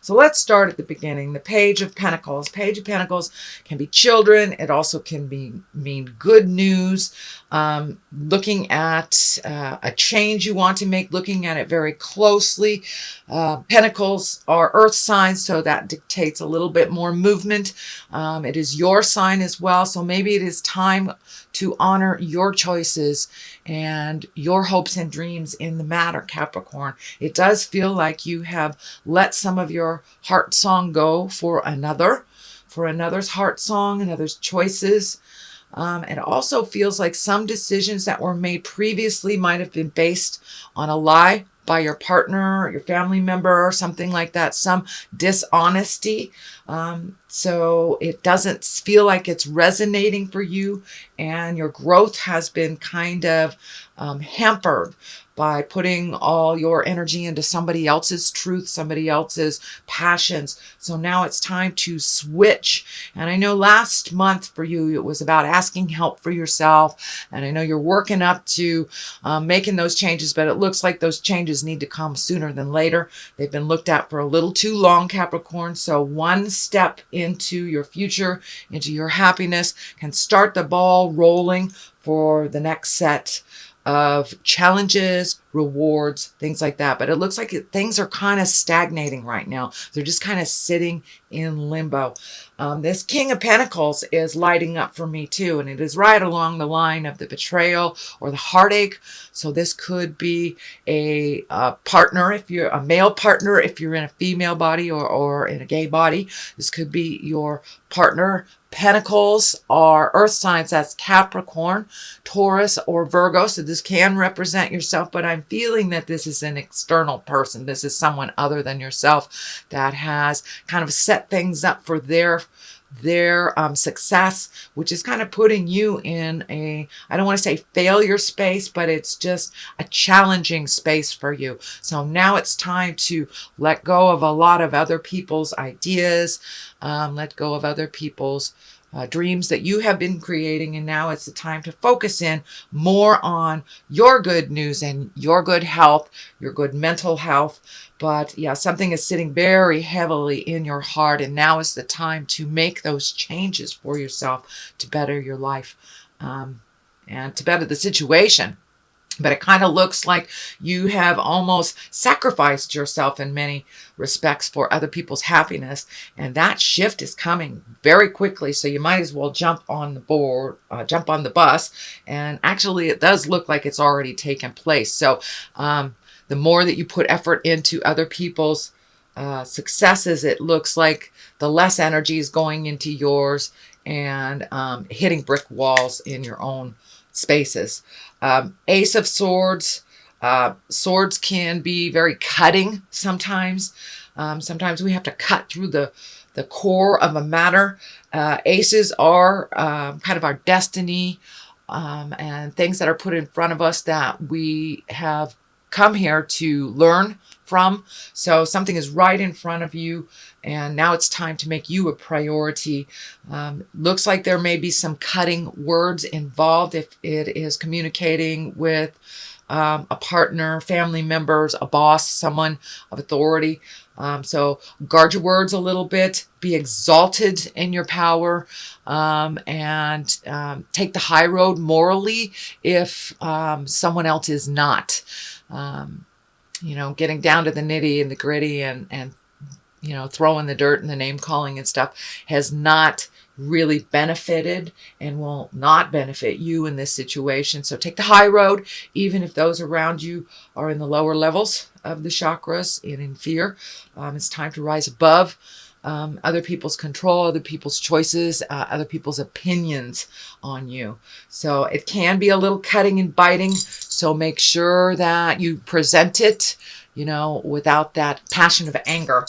So let's start at the beginning. The Page of Pentacles. Page of Pentacles can be children. It also can mean good news. Looking at a change you want to make, looking at it very closely. Pentacles are earth signs, so that dictates a little bit more movement. It is your sign as well, so maybe it is time to honor your choices and your hopes and dreams in the matter, Capricorn. It does feel like you have let some of your heart song go for another's heart song, another's choices. It also feels like some decisions that were made previously might have been based on a lie by your partner or your family member or something like that, some dishonesty. So it doesn't feel like it's resonating for you, and your growth has been kind of hampered by putting all your energy into somebody else's truth, somebody else's passions. So now it's time to switch. And I know last month for you, it was about asking help for yourself. And I know you're working up to making those changes, but it looks like those changes need to come sooner than later. They've been looked at for a little too long, Capricorn. So one step into your future, into your happiness, can start the ball rolling for the next set of challenges, rewards, things like that. But it looks like things are kind of stagnating right now. They're just kind of sitting in limbo. This King of Pentacles is lighting up for me too, and it is right along the line of the betrayal or the heartache. So this could be a partner, if you're a male partner, if you're in a female body or in a gay body. This could be your partner. Pentacles are earth signs. That's Capricorn, Taurus, or Virgo. So this can represent yourself, but I'm feeling that this is an external person. This is someone other than yourself that has kind of set things up for their success, which is kind of putting you in a, I don't want to say failure space, but it's just a challenging space for you. So now it's time to let go of a lot of other people's ideas, let go of other people's dreams that you have been creating, and now it's the time to focus in more on your good news and your good health, your good mental health. But yeah, something is sitting very heavily in your heart, and now is the time to make those changes for yourself to better your life and to better the situation. But it kind of looks like you have almost sacrificed yourself in many respects for other people's happiness. And that shift is coming very quickly. So you might as well jump on the bus. And actually, it does look like it's already taken place. So the more that you put effort into other people's successes, it looks like the less energy is going into yours and hitting brick walls in your own spaces. Ace of Swords. Swords can be very cutting sometimes. Sometimes we have to cut through the core of a matter. Aces are kind of our destiny and things that are put in front of us that we have come here to learn from. So something is right in front of you, and now it's time to make you a priority. Looks like there may be some cutting words involved if it is communicating with a partner, family members, a boss, someone of authority. So guard your words a little bit, be exalted in your power, and take the high road morally if someone else is not. Getting down to the nitty and the gritty and throwing the dirt and the name calling and stuff has not really benefited and will not benefit you in this situation. So take the high road, even if those around you are in the lower levels of the chakras and in fear. It's time to rise above other people's control, other people's choices, other people's opinions on you. So it can be a little cutting and biting. So make sure that you present it, without that passion of anger.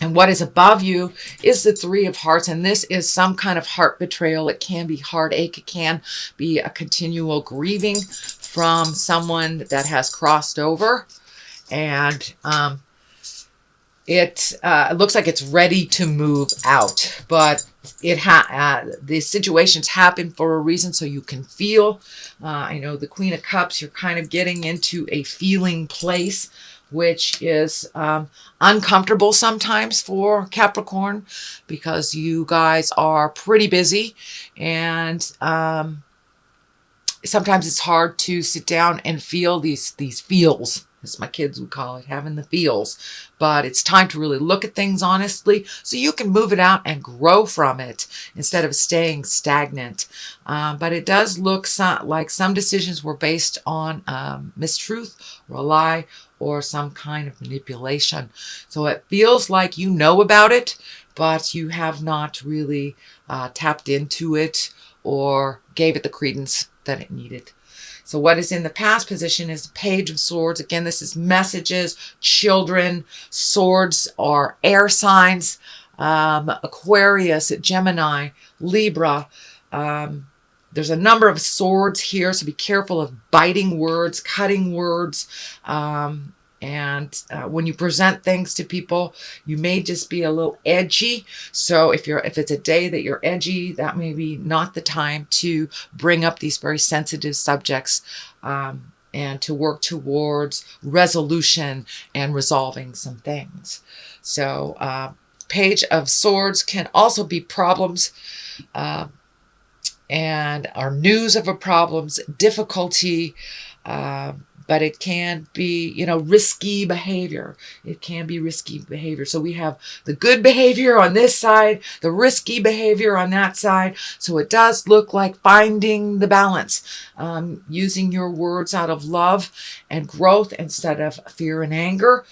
And what is above you is the Three of Hearts. And this is some kind of heart betrayal. It can be heartache. It can be a continual grieving from someone that has crossed over. And it looks like it's ready to move out. But these situations happen for a reason, so you can feel. I know the Queen of Cups, you're kind of getting into a feeling place which is uncomfortable sometimes for Capricorn, because you guys are pretty busy, and sometimes it's hard to sit down and feel these feels, as my kids would call it, having the feels. But it's time to really look at things honestly so you can move it out and grow from it instead of staying stagnant. But it does look like some decisions were based on mistruth or a lie or some kind of manipulation. So it feels like you know about it, but you have not really tapped into it or gave it the credence that it needed. So what is in the past position is the Page of Swords. Again, this is messages, children. Swords are air signs. Aquarius, Gemini, Libra. There's a number of swords here, so be careful of biting words, cutting words. When you present things to people, you may just be a little edgy. So if it's a day that you're edgy, that may be not the time to bring up these very sensitive subjects, and to work towards resolution and resolving some things. So Page of Swords can also be problems, and our news of a problem's difficulty. But it can be, risky behavior. It can be risky behavior. So we have the good behavior on this side, the risky behavior on that side. So it does look like finding the balance, using your words out of love and growth instead of fear and anger.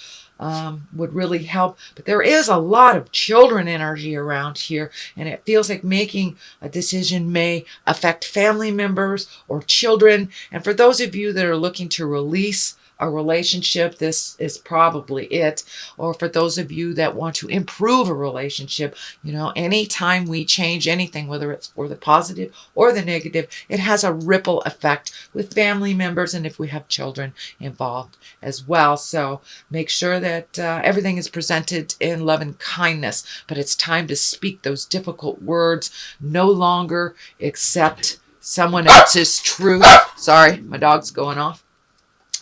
Would really help. But there is a lot of children energy around here, and it feels like making a decision may affect family members or children. And for those of you that are looking to release a relationship, this is probably it. Or for those of you that want to improve a relationship, anytime we change anything, whether it's for the positive or the negative, it has a ripple effect with family members and if we have children involved as well. So make sure that everything is presented in love and kindness, but it's time to speak those difficult words. No longer accept someone else's truth. Sorry, my dog's going off.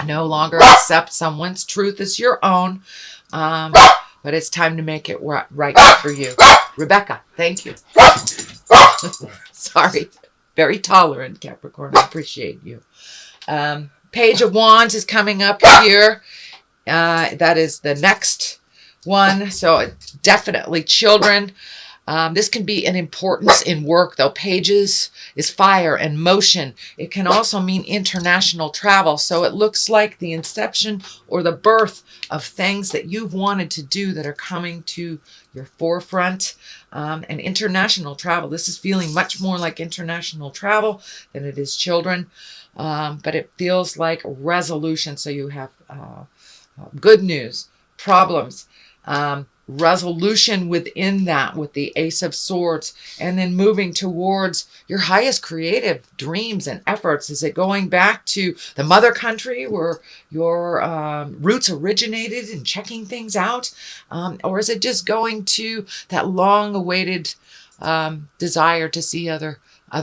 No longer accept someone's truth as your own, but it's time to make it right for you. Rebecca, thank you. Sorry, very tolerant, Capricorn. I appreciate you. Page of Wands is coming up here. That is the next one. So definitely children. This can be an importance in work, though. Pages is fire and motion. It can also mean international travel. So it looks like the inception or the birth of things that you've wanted to do that are coming to your forefront. And international travel. This is feeling much more like international travel than it is children. But it feels like resolution. So you have good news, problems, resolution within that with the Ace of Swords, and then moving towards your highest creative dreams and efforts. Is it going back to the mother country where your roots originated and checking things out? Or is it just going to that long-awaited desire to see other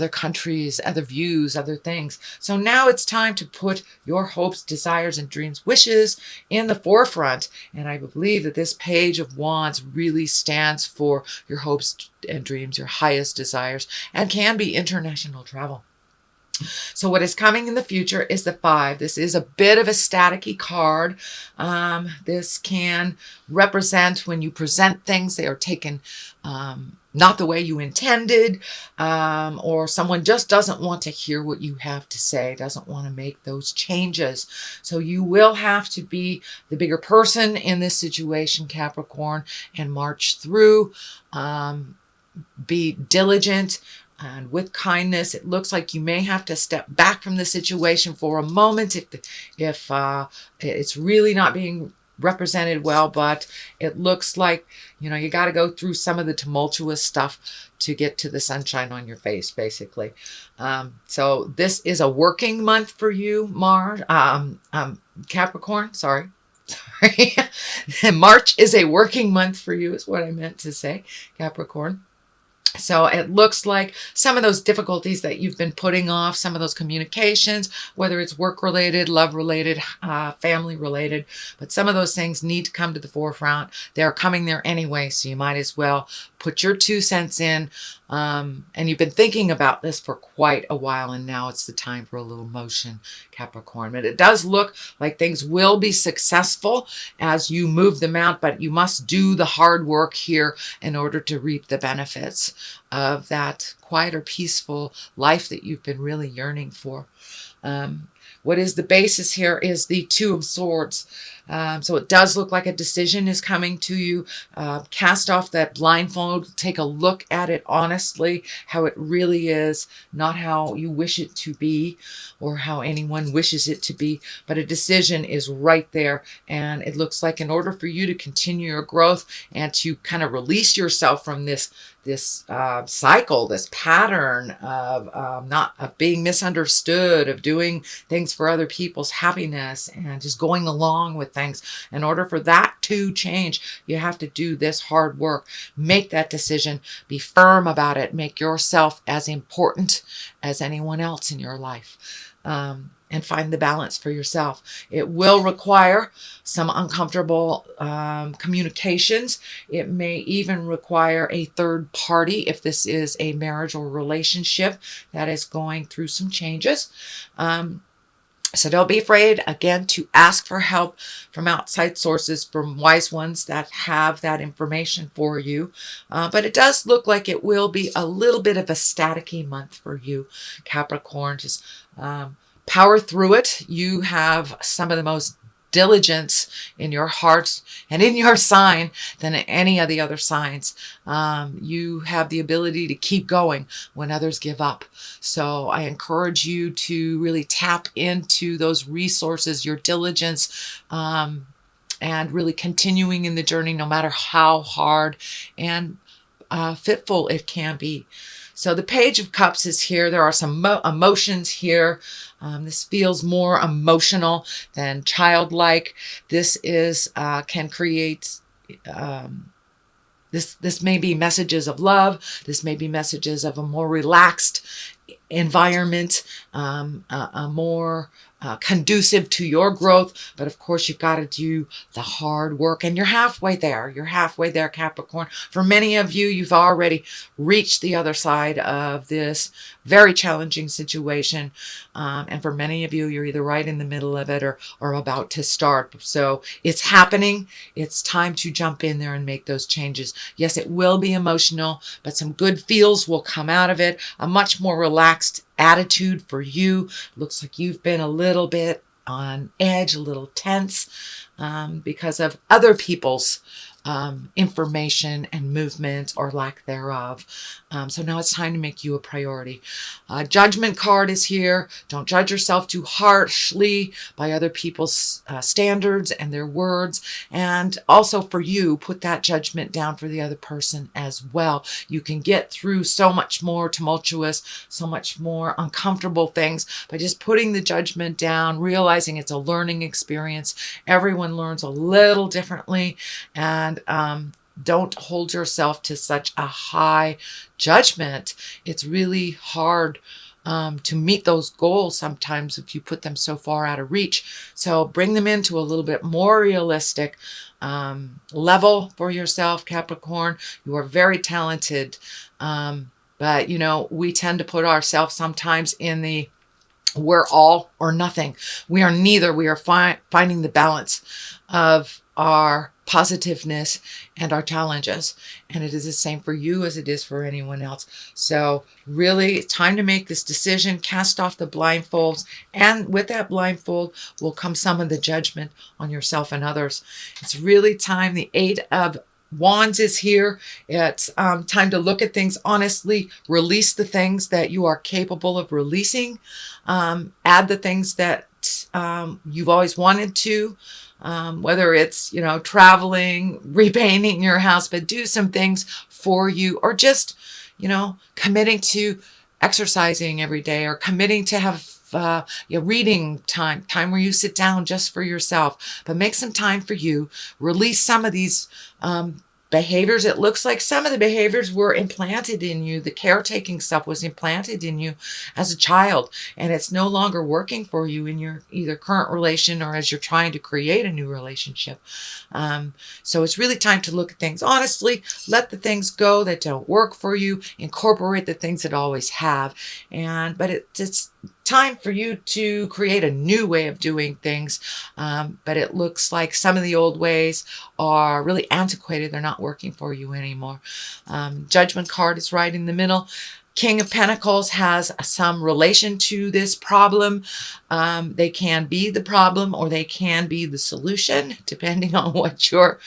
countries, other views, other things? So now it's time to put your hopes, desires, and dreams, wishes in the forefront. And I believe that this Page of Wands really stands for your hopes and dreams, your highest desires, and can be international travel. So what is coming in the future is the 5. This is a bit of a staticky card. This can represent when you present things, they are taken not the way you intended, or someone just doesn't want to hear what you have to say, doesn't want to make those changes. So you will have to be the bigger person in this situation, Capricorn, and march through. Be diligent and with kindness. It looks like you may have to step back from the situation for a moment if it's really not being represented well, but it looks like you got to go through some of the tumultuous stuff to get to the sunshine on your face, basically. So this is a working month for you, Capricorn. Sorry. March is a working month for you, is what I meant to say, Capricorn. So it looks like some of those difficulties that you've been putting off, some of those communications, whether it's work related, love related, family related, but some of those things need to come to the forefront. They're coming there anyway, so you might as well put your 2 cents in. And you've been thinking about this for quite a while, and now it's the time for a little motion, Capricorn. But it does look like things will be successful as you move them out, but you must do the hard work here in order to reap the benefits of that quieter, peaceful life that you've been really yearning for. What is the basis here is the Two of Swords. So it does look like a decision is coming to you. Cast off that blindfold. Take a look at it honestly, how it really is, not how you wish it to be or how anyone wishes it to be, but a decision is right there. And it looks like in order for you to continue your growth and to kind of release yourself from this cycle, this pattern of being misunderstood, of doing things for other people's happiness and just going along with things. In order for that to change, you have to do this hard work. Make that decision. Be firm about it. Make yourself as important as anyone else in your life. And find the balance for yourself. It will require some uncomfortable communications. It may even require a third party if this is a marriage or relationship that is going through some changes. So don't be afraid, again, to ask for help from outside sources, from wise ones that have that information for you. But it does look like it will be a little bit of a staticky month for you, Capricorn. Just power through it. You have some of the most diligence in your hearts and in your sign than any of the other signs. You have the ability to keep going when others give up. So I encourage you to really tap into those resources, your diligence, and really continuing in the journey no matter how hard and fitful it can be. So the Page of Cups is here. There are some emotions here. This feels more emotional than childlike. This is can create. This may be messages of love. This may be messages of a more relaxed environment, a more conducive to your growth. But of course, you've got to do the hard work, and you're halfway there. You're halfway there, Capricorn. For many of you, you've already reached the other side of this very challenging situation. And for many of you, you're either right in the middle of it or about to start. So it's happening. It's time to jump in there and make those changes. Yes, it will be emotional, but some good feels will come out of it. A much more relaxed attitude for you. Looks like you've been a little bit on edge, a little tense because of other people's information and movement or lack thereof. So now it's time to make you a priority. Judgment card is here. Don't judge yourself too harshly by other people's standards and their words. And also for you, put that judgment down for the other person as well. You can get through so much more tumultuous, so much more uncomfortable things by just putting the judgment down, realizing it's a learning experience. Everyone learns a little differently, and don't hold yourself to such a high judgment. It's really hard to meet those goals sometimes if you put them so far out of reach. So bring them into a little bit more realistic level for yourself, Capricorn. You are very talented, but you know, we tend to put ourselves sometimes in the we're all or nothing. We are neither. We are finding the balance of our positiveness and our challenges. And it is the same for you as it is for anyone else. So really, it's time to make this decision. Cast off the blindfolds. And with that blindfold will come some of the judgment on yourself and others. It's really time. The 8 of Wands is here. It's time to look at things honestly, release the things that you are capable of releasing, add the things that you've always wanted to, whether it's, you know, traveling, repainting your house, but do some things for you, or just, you know, committing to exercising every day, or committing to have reading time where you sit down just for yourself. But make some time for you. Release some of these behaviors, it looks like some of the behaviors were implanted in you. The caretaking stuff was implanted in you as a child, and it's no longer working for you in your either current relation or as you're trying to create a new relationship. So it's really time to look at things honestly, let the things go that don't work for you, incorporate the things that always have. But it's time for you to create a new way of doing things. But it looks like some of the old ways are really antiquated. They're not working for you anymore. Judgment card is right in the middle. King of Pentacles has some relation to this problem. They can be the problem or they can be the solution, depending on what your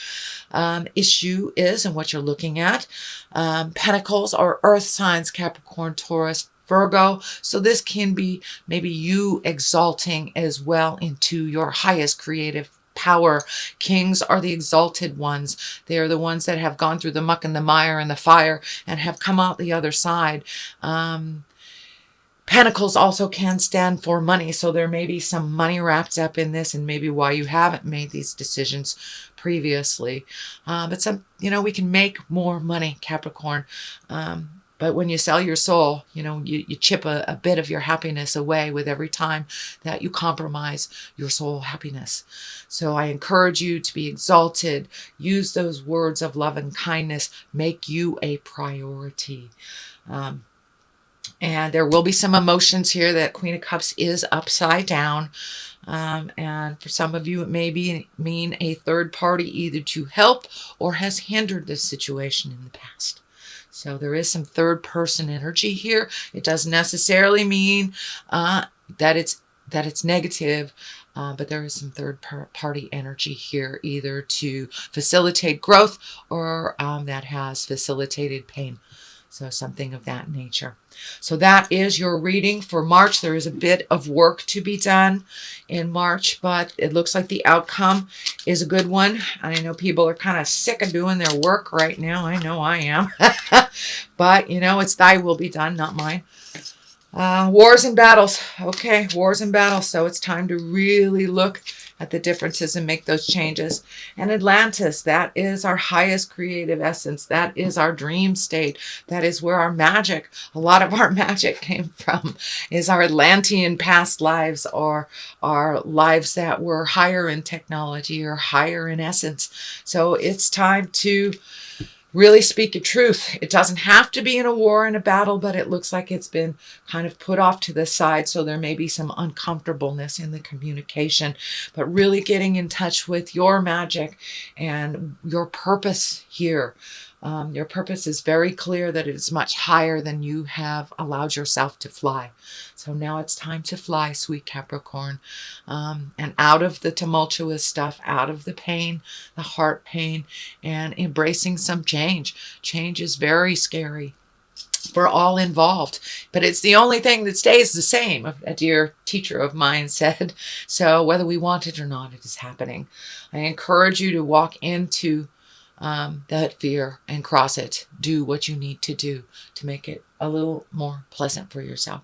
issue is and what you're looking at. Pentacles are earth signs, Capricorn, Taurus, Virgo. So this can be maybe you exalting as well into your highest creative power. Kings are the exalted ones. They are the ones that have gone through the muck and the mire and the fire and have come out the other side. Pentacles also can stand for money. So there may be some money wrapped up in this and maybe why you haven't made these decisions previously. But we can make more money, Capricorn. But when you sell your soul, you chip a bit of your happiness away with every time that you compromise your soul happiness. So I encourage you to be exalted. Use those words of love and kindness. Make you a priority. And there will be some emotions here. That Queen of Cups is upside down. And for some of you, it may mean a third party either to help or has hindered this situation in the past. So there is some third person energy here. It doesn't necessarily mean that it's negative, but there is some third party energy here, either to facilitate growth or that has facilitated pain. So something of that nature. So that is your reading for March. There is a bit of work to be done in March, but it looks like the outcome is a good one. I know people are kind of sick of doing their work right now. I know I am. But, it's thy will be done, not mine. Wars and battles. Okay, wars and battles. So it's time to really look at the differences and make those changes. And Atlantis, that is our highest creative essence. That is our dream state. That is where our magic, a lot of our magic came from, is our Atlantean past lives or our lives that were higher in technology or higher in essence. So it's time to really speak your truth. It doesn't have to be in a war and a battle, but it looks like it's been kind of put off to the side. So there may be some uncomfortableness in the communication, but really getting in touch with your magic and your purpose here. Your purpose is very clear that it is much higher than you have allowed yourself to fly. So now it's time to fly, sweet Capricorn, and out of the tumultuous stuff, out of the pain, the heart pain, and embracing some change. Change is very scary for all involved, but it's the only thing that stays the same, a dear teacher of mine said. So whether we want it or not, it is happening. I encourage you to walk into that fear and cross it. Do what you need to do to make it a little more pleasant for yourself.